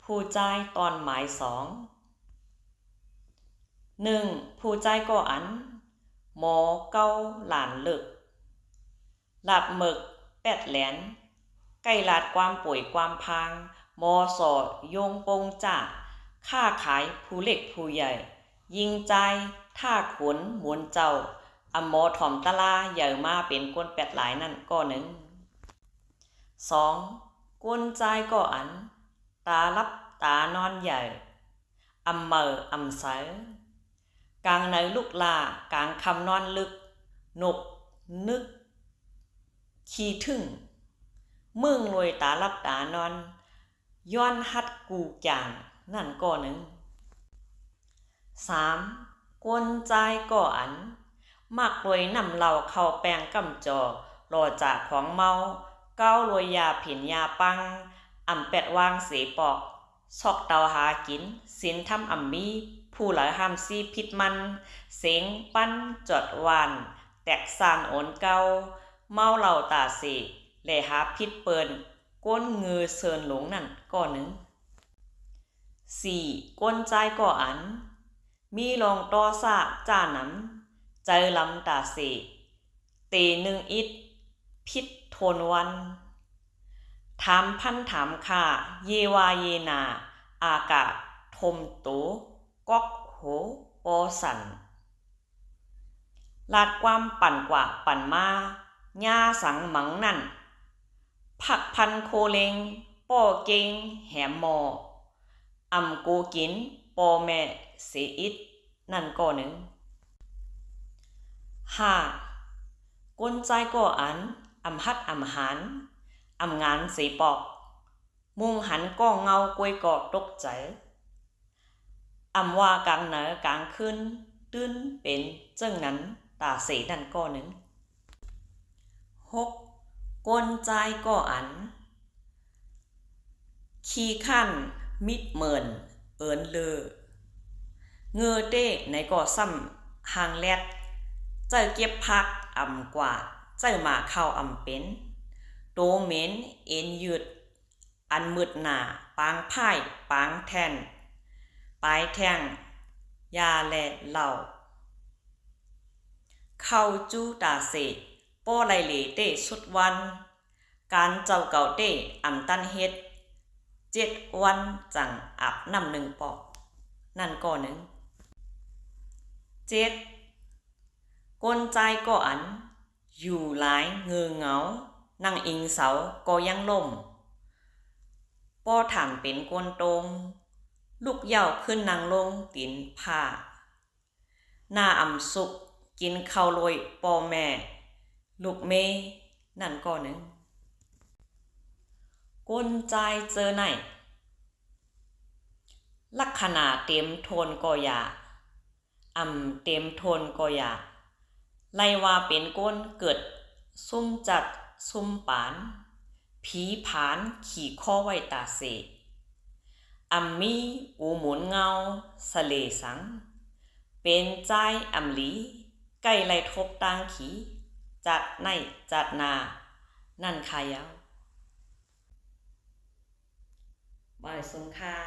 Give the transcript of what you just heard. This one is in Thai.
ผู้ใจตอนหมาย1ผู้ใจก็อันหมอเก้าหลานเลิกหลาดหมึกแปดแหลนใกล้ลาดความป่วยความพางมอสอโยงปงจ่าค้าขายผู้เล็กผู้ใหญ่ยิงใจท่าขุนหมุนเจ้าอำหมอถ่อมตะลาใหญ่มาเป็นกวนแปดหลายนั่นก็2กวนใจก็อันตาลับตานอนใหญ่อำเมอำใสกลางในลูกลากลางคำนอนลึกนกนึกขี้ถึงมึงรวยตาลับตานอนย้อนฮัดกูจางนั่นก็3กวนใจก็อันมักรวยนำเหล่าเข้าแปลงกำจอรอจากของเมาเก้ารวยยาผินยาปังเป็ดวางเสปอกซอกเตาหากินสินทำมีผู้หลายห้ามซีพิษมันเสียงปั้นจอดวานแตกสร้างโอนเก่าเมาเหล่าตาสีเลหาพิษเปินก้นเงือเซินหลงนั่นก็4ก้นใจก็อันมีลองตอซาจ้าหนำใจลำตาสีเตนึงอิดพิษโทนวันถามพันถามค่าเยวาเยนาอากาศทมโตก๊อกโหปอสันลาดความปั่นกว่าปั่นมาญาสังหมังนั่นผักพันโคเลงป้อเกงแหมมอำกูกินปอแม่เสียอิดนั่นก็5ก้นใจก็อันฮัดหันงานสีปอกมุงหันก็เงากวยกอตกใจว่ากลางเหนือกลางขึ้นตื้นเป็นเจ้งนั้นตาสีนั่นก็6ก้นใจก็อันขี้ขั้นมิดเหมินเอินเลอเงือเต้ในก็ซ้ำหางแลดเจ้าเก็บพักกว่าเจ้ามาเข้าเป็นโตเหม็นเอ็นยืดอันมืดหนาปางพ่ายปางแทนปลายแทงยาแลเหล่าเข้าจูตาเสป้อไลเหลเต้สุดวันการเจ้าเก่าเต้ตันเฮ็ด7วันจังอาบน้ำ1ปอกนั่นก็7ก้นใจก็อันอยู่หลายเงือเหงานั่งอิงเสาก็ยังล่มป้อฐานเป็นก้นตรงลูกเหย่าขึ้นนางลงตีนผ้าหน้าสุกกินข้าวลอยป้อแม่ลูกเมนั่นก็ก้นใจเจอไหนลักษณะเต็มโทนก็อย่าเต็มโทนก็อย่าไล่ว่าเป็นก้นเกิดซุ่มจัดซุ่มปานผีผานขี่ข้อไว้ตาเสมีอูหมุนเงาสะเลสังเป็นใจหลีใกล้ไล่ทบตางขีจัดในจัดนานั่นขายาวบายสงค่ะ